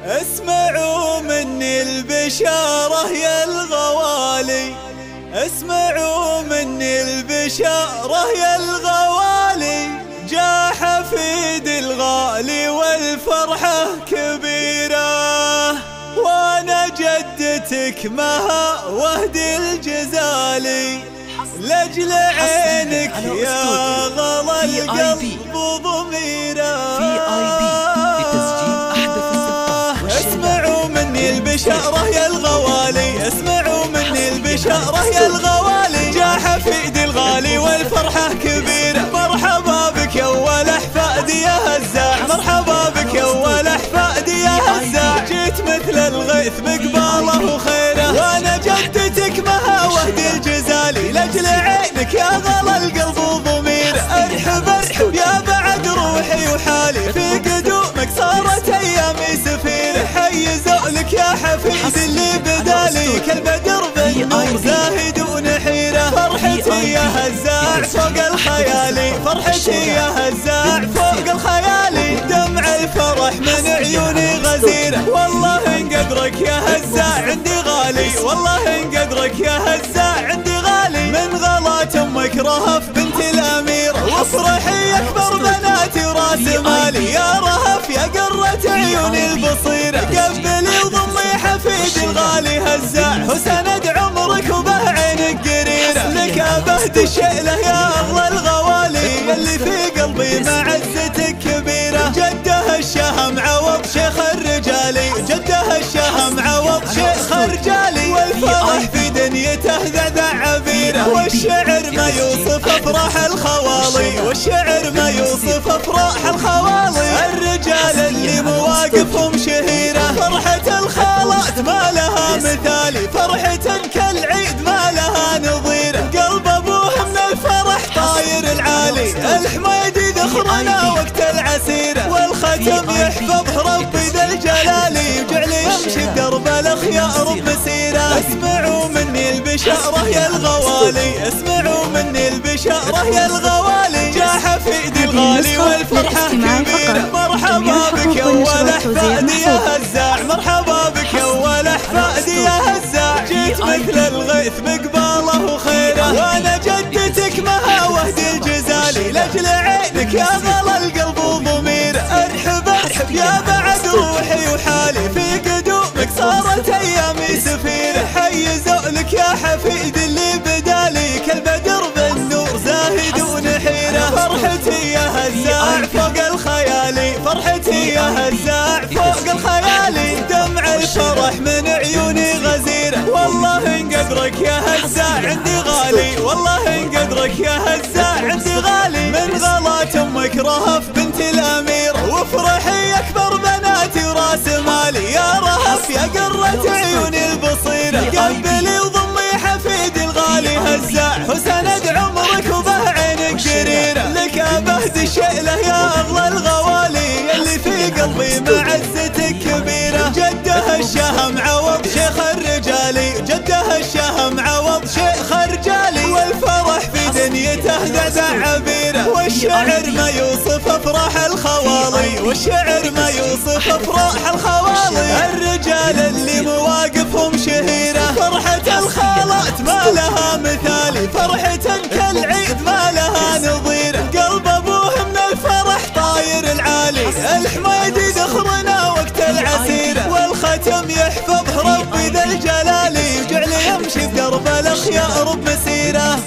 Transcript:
اسمعوا مني البشارة يا الغوالي، اسمعوا مني البشارة يا الغوالي، جا حفيد الغالي والفرحة كبيرة، وانا جدتك مها وهدي الجزالي، لاجل عينك يا غلا القلب وضميره. اسمعوا مني البشارة يا الغوالي، اسمعوا مني البشارة يا الغوالي، جا حفيد الغالي والفرحة كبيرة، مرحبا بك يا اول احفادي يا هزاع، مرحبا بك يا اول احفادي يا هزاع، جيت مثل الغيث بقباله وخيره، وانا جدتك مها وهدي الجزالي، لاجل عينك يا غلا القلب وضميره، ارحب ارحب يا بعد روحي وحالي، في قدومك صارت ايامي سفيره، حيزوا لك يا حفيد اللي بدالي، كالبدر بالنور زاهد ونحيره، فرحتي يا هزاع فوق الخيالي، فرحتي يا هزاع فوق الخيالي، دمع الفرح من عيوني غزيره، والله ان قدرك يا هزاع عندي غالي، والله ان قدرك يا هزاع عندي غالي، من غلات امك رهف بنت الامير، وافرحي اكبر بناتي وراس مالي، يا رهف يا قرة عيوني البصيره، قبلي وضمي حفيد الغالي هزاع، وسند عمرك وبه عينك قريره، لك ابهد الشيله يا اغلى الغوالي، اللي في قلبي معزتك كبيره، جده الشهم عوض شيخ الرجالي، جده الشهم عوض شيخ الرجالي، والفرح في دنيته ذعذع عبيره، والشعر ما يوصف افراح الخوالي، والشعر ما يوصف افراح الخوالي، الرجال اللي مواقفهم شهيره، فرحة الخالات ما لها مثالي، فرحة كالعيد ما لها نظيره، قلب ابوهم من الفرح طاير العالي، الحميدي ذخرنا وقت العسيره، والختم يحفظه ربي ذا الجلال، يجعل يمشي بدرب الاخيار بمسيره، اسمعوا مني البشارة يا الغوالي، اسمعوا مني البشارة يا الغوالي، جا حفيد الغالي والفرحة كبيرة، مرحبا بك يا اول احفادي يا هزاع، مرحبا بك يا اول احفادي يا هزاع، جيت مثل الغيث بقباله وخيره، وانا جدتك مها وهدي الجزالي، لاجل عينك يا غلا القلب وضميره، ارحب ارحب يا بعد روحي وحالي، في قدومك صارت ايامي سفيره، حيزوا لك يا حفيد اللي بدالي، كالبدر بالنور زاهد ونحيره، فرحتي يا هزاع فوق الخيالي، فرحتي يا هزاع فوق الخيالي، دمع الفرح من عيوني غزيره، والله ان قدرك يا هزاع عندي غالي، والله ان قدرك يا هزاع عندي غالي، من غلات امك رهف بنت الامير، وافرحي اكبر بناتي وراس مالي، يا رهف يا قرة عيوني البصيره، قبلي وضمي حفيد الغالي هزاع، وسند عمرك وبه عينك قريره، لك ابهد الشيله يا اغلى الغوالي، اللي في قلبي معزتك كبيره، جده الشهم عوض شيخ الرجالي، جده الشهم عوض شيخ الرجالي، والفرح في دنيته ذعذع عبيره، والشعر ما يوصف افراح الخوالي، والشعر ما يوصف افراح الخوالي، الرجال اللي مواقفهم شهيره، فرحة الخالات ما لها مثالي، فرحة كالعيد ما لها نظيره، قلب ابوهم من الفرح طاير العالي، الحميدي ذخرنا وقت العسيره، والختم يحفظه ربي ذا الجلال، يجعل يمشي بدرب الاخيار بمسيره.